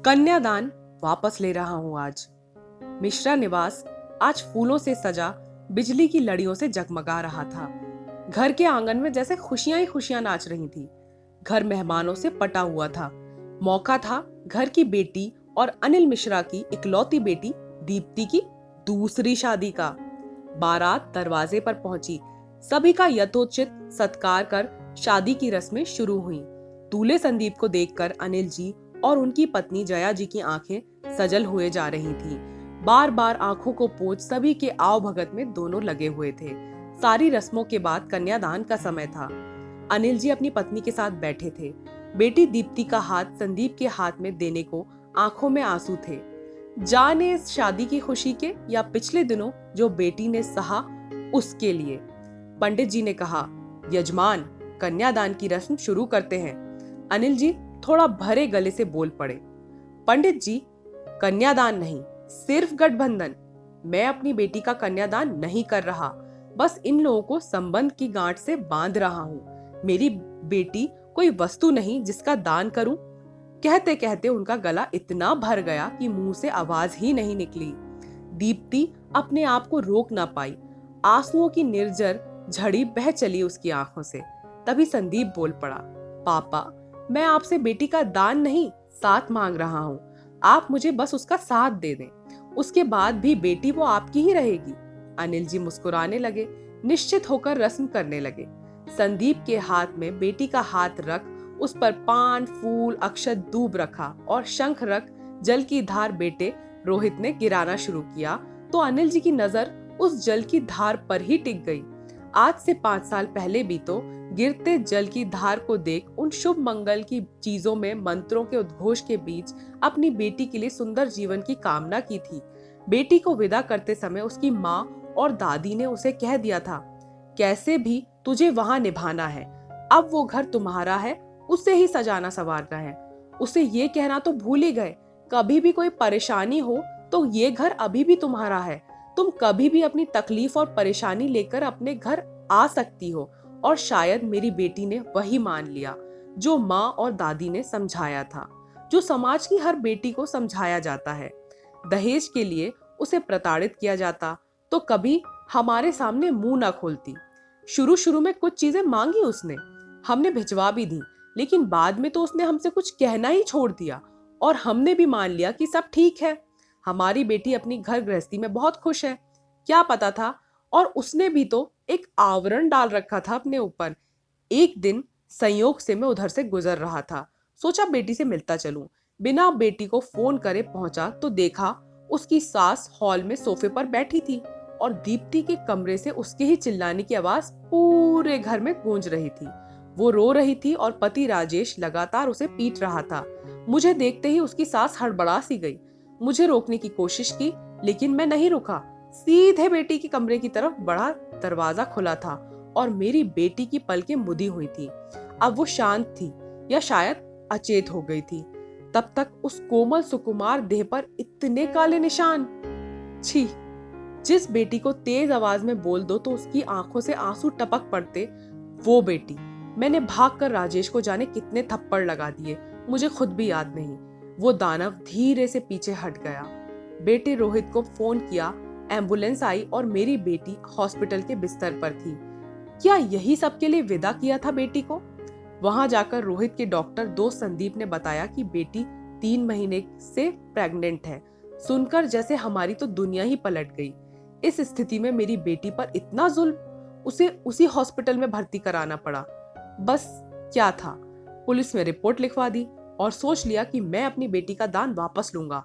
कन्यादान वापस ले रहा हूं आज। मिश्रा निवास आज फूलों से सजा बिजली की लड़ियों से जगमगा रहा था। घर के आंगन में जैसे खुशियां ही खुशियां नाच रही थी। घर मेहमानों से पटा हुआ था। मौका था घर की बेटी और अनिल मिश्रा की इकलौती बेटी दीप्ति की दूसरी शादी का। बारात दरवाजे पर पहुंची। सभी का यथोचित सत्कार कर शादी की रस्में शुरू हुई। दूल्हे संदीप को देखकर अनिल जी और उनकी पत्नी जया जी की आंखें सजल हुए जा रही थीं। बार बार आंखों को पोंछ सभी के आव भगत में दोनों लगे हुए थे। सारी रस्मों के बाद कन्यादान का समय था। अनिल जी अपनी पत्नी के साथ बैठे थे। बेटी दीप्ति का हाथ संदीप के हाथ में देने को आंखों में आंसू थे। जाने इस शादी की खुशी के या पिछले दिनों जो बेटी ने सहा उसके लिए। पंडित जी ने कहा, यजमान, कन्यादान की रस्म शुरू करते हैं। अनिल जी थोड़ा भरे गले से बोल पड़े, पंडित जी, कन्यादान नहीं, सिर्फ गठबंधन। मैं अपनी बेटी का कन्यादान नहीं कर रहा, बस इन लोगों को संबंध की गांठ से बांध रहा हूँ। मेरी बेटी कोई वस्तु नहीं जिसका दान करूं। कहते कहते उनका गला इतना भर गया कि मुंह से आवाज ही नहीं निकली। दीप्ति अपने आप को रोक ना पाई। आंसुओं की निर्जर झड़ी बह चली उसकी आंखों से। तभी संदीप बोल पड़ा, पापा, मैं आपसे बेटी का दान नहीं, साथ मांग रहा हूँ। आप मुझे बस उसका साथ दे दें। उसके बाद भी बेटी वो आपकी ही रहेगी। अनिल जी मुस्कुराने लगे, निश्चित होकर रस्म करने लगे। संदीप के हाथ में बेटी का हाथ रख उस पर पान, फूल, अक्षत, दूब रखा और शंख रख जल की धार बेटे रोहित ने गिराना शुरू किया तो अनिल जी की नजर उस जल की धार पर ही टिक गई। आज से 5 साल पहले भी तो गिरते जल की धार को देख उन शुभ मंगल की चीजों में मंत्रों के उद्घोष के बीच अपनी बेटी के लिए सुंदर जीवन की कामना की थी। बेटी को विदा करते समय उसकी माँ और दादी ने उसे कह दिया था, कैसे भी तुझे वहां निभाना है। अब वो घर तुम्हारा है, उसे ही सजाना संवारना है। उसे ये कहना तो भूल ही गए, कभी भी कोई परेशानी हो तो ये घर अभी भी तुम्हारा है। तुम कभी भी अपनी तकलीफ और परेशानी लेकर अपने घर आ सकती हो। और शायद मेरी बेटी ने वही मान लिया जो माँ और दादी ने समझाया था, जो समाज की हर बेटी को समझाया जाता है। दहेज के लिए उसे प्रताड़ित किया जाता तो कभी हमारे सामने मुंह ना खोलती। शुरू शुरू में कुछ चीजें मांगी उसने, हमने भिजवा भी दी, लेकिन बाद में तो उसने हमसे कुछ कहना ही छोड़ दिया और हमने भी मान लिया कि सब ठीक है। हमारी बेटी अपनी घर गृहस्थी में बहुत खुश है। क्या पता था, और उसने भी तो एक आवरण डाल रखा था अपने ऊपर। एक दिन संयोग से मैं उधर से गुजर रहा था, सोचा बेटी से मिलता चलूं। बिना बेटी को फोन करे पहुंचा तो देखा उसकी सास हॉल में सोफे पर बैठी थी और दीप्ति के कमरे से उसके ही चिल्लाने की आवाज पूरे घर में गूंज रही थी। वो रो रही थी और पति राजेश लगातार उसे पीट रहा था। मुझे देखते ही उसकी सास हड़बड़ा सी गई। मुझे रोकने की कोशिश की, लेकिन मैं नहीं रुका। सीधे बेटी के कमरे की तरफ बढ़ा। दरवाजा खुला था और मेरी बेटी की पलकें मुदी हुई थी। अब वो शांत थी या शायद अचेत हो गई थी। तब तक उस कोमल सुकुमार देह पर इतने काले निशान। छी! जिस बेटी को तेज आवाज में बोल दो तो उसकी आंखों से आंसू टपक पड़ते, वो बेटी। मैंने भागकर राजेश को जाने कितने थप्पड़ लगा दिए, मुझे खुद भी याद नहीं। वो दानव धीरे से पीछे हट गया। बेटे रोहित को फोन किया, एम्बुलेंस आई और मेरी बेटी हॉस्पिटल के बिस्तर पर थी। क्या यही सबके लिए विदा किया था बेटी को? वहां जाकर रोहित के डॉक्टर दोस्त संदीप ने बताया कि बेटी 3 महीने से प्रेग्नेंट है। सुनकर जैसे हमारी तो दुनिया ही पलट गई। इस स्थिति में मेरी बेटी पर इतना जुल्म, उसे उसी हॉस्पिटल में भर्ती कराना पड़ा। बस क्या था, पुलिस में रिपोर्ट लिखवा दी और सोच लिया कि मैं अपनी बेटी का दान वापस लूंगा।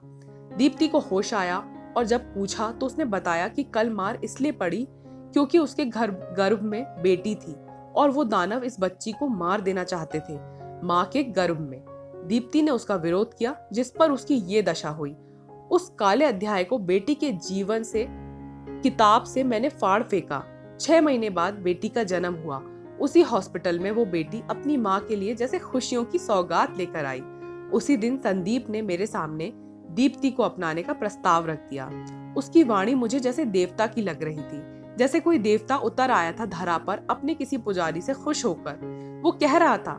दीप्ति को होश आया और जब पूछा तो उसने बताया कि कल मार इसलिए पड़ी क्योंकि उसके घर गर्भ में बेटी थी और वो दानव इस बच्ची को मार देना चाहते थे, माँ के गर्भ में। दीप्ति ने उसका विरोध किया, जिस पर उसकी ये दशा हुई। उस काले अध्याय को बेटी के जीवन से, किताब से मैंने फाड़ फेंका। 6 महीने बाद बेटी का जन्म हुआ। उसी हॉस्पिटल में वो बेटी अपनी माँ के लिए जैसे खुशियों की सौगात लेकर आई। उसी दिन संदीप ने मेरे सामने दीप्ति को अपनाने का प्रस्ताव रख दिया। उसकी वाणी मुझे जैसे देवता की लग रही थी, जैसे कोई देवता उतर आया था धरा पर अपने किसी पुजारी से खुश होकर। वो कह रहा था,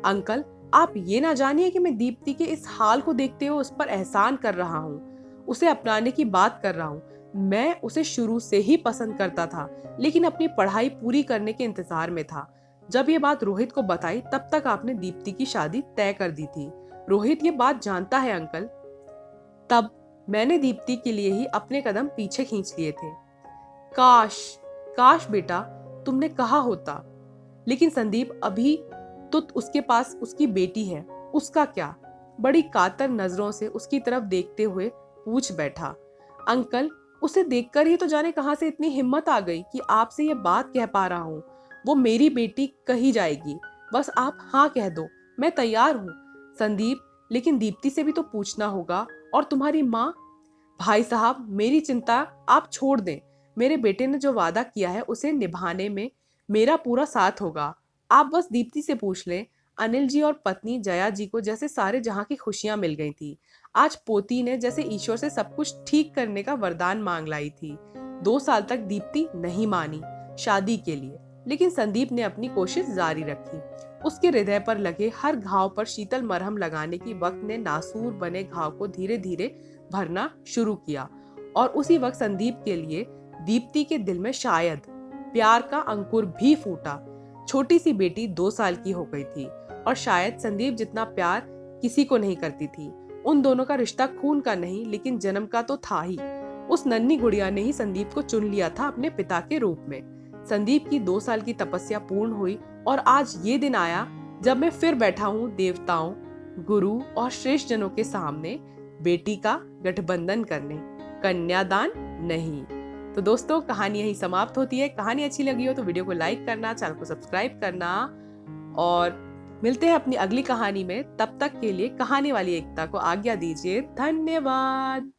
अंकल, आप ये ना जानिए कि मैं दीप्ति के इस हाल को देखते हुए उस पर एहसान कर रहा हूँ, उसे अपनाने की बात कर रहा हूँ। मैं उसे शुरू से ही पसंद करता था, लेकिन अपनी पढ़ाई पूरी करने के इंतजार में था। जब ये बात रोहित को बताई तब तक आपने दीप्ति की शादी तय कर दी थी। रोहित ये बात जानता है अंकल। तब मैंने दीप्ति के लिए ही अपने कदम पीछे खींच लिए थे। काश काश बेटा तुमने कहा होता। लेकिन संदीप, अभी तो उसके पास उसकी बेटी है, उसका क्या? बड़ी कातर नजरों से उसकी तरफ देखते हुए पूछ बैठा। अंकल, उसे देखकर ही तो जाने कहां से इतनी हिम्मत आ गई कि आपसे ये बात कह पा रहा हूँ। वो मेरी बेटी कही जाएगी, बस आप हाँ कह दो, मैं तैयार हूँ। संदीप, लेकिन दीप्ति से भी तो पूछना होगा, और तुम्हारी माँ। भाई साहब, मेरी चिंता आप छोड़ दें। मेरे बेटे ने जो वादा किया है उसे निभाने में मेरा पूरा साथ होगा। आप बस दीप्ति से पूछ लें। अनिल जी और पत्नी जया जी को जैसे सारे जहां की खुशियां मिल गई थी। आज पोती ने जैसे ईश्वर से सब कुछ ठीक करने का वरदान मांग लाई थी। 2 साल तक दीप्ति नहीं मानी शादी के लिए, लेकिन संदीप ने अपनी कोशिश जारी रखी। उसके हृदय पर लगे हर घाव पर शीतल मरहम लगाने की वक्त ने नासूर बने घाव को धीरे धीरे भरना शुरू किया। और उसी वक्त संदीप के लिए दीप्ति के दिल में शायद प्यार का अंकुर भी फूटा। छोटी सी बेटी 2 साल की हो गई थी, और शायद संदीप जितना प्यार किसी को नहीं करती थी। उन दोनों का रिश्ता खून का नहीं, लेकिन जन्म का तो था ही। उस नन्ही गुड़िया ने ही संदीप को चुन लिया था अपने पिता के रूप में। संदीप की 2 साल की तपस्या पूर्ण हुई, और आज ये दिन आया जब मैं फिर बैठा हूँ देवताओं, गुरु और श्रेष्ठ जनों के सामने बेटी का गठबंधन करने, कन्यादान नहीं। तो दोस्तों, कहानी यही समाप्त होती है। कहानी अच्छी लगी हो तो वीडियो को लाइक करना, चैनल को सब्सक्राइब करना, और मिलते हैं अपनी अगली कहानी में। तब तक के लिए कहानी वाली एकता को आज्ञा दीजिए। धन्यवाद।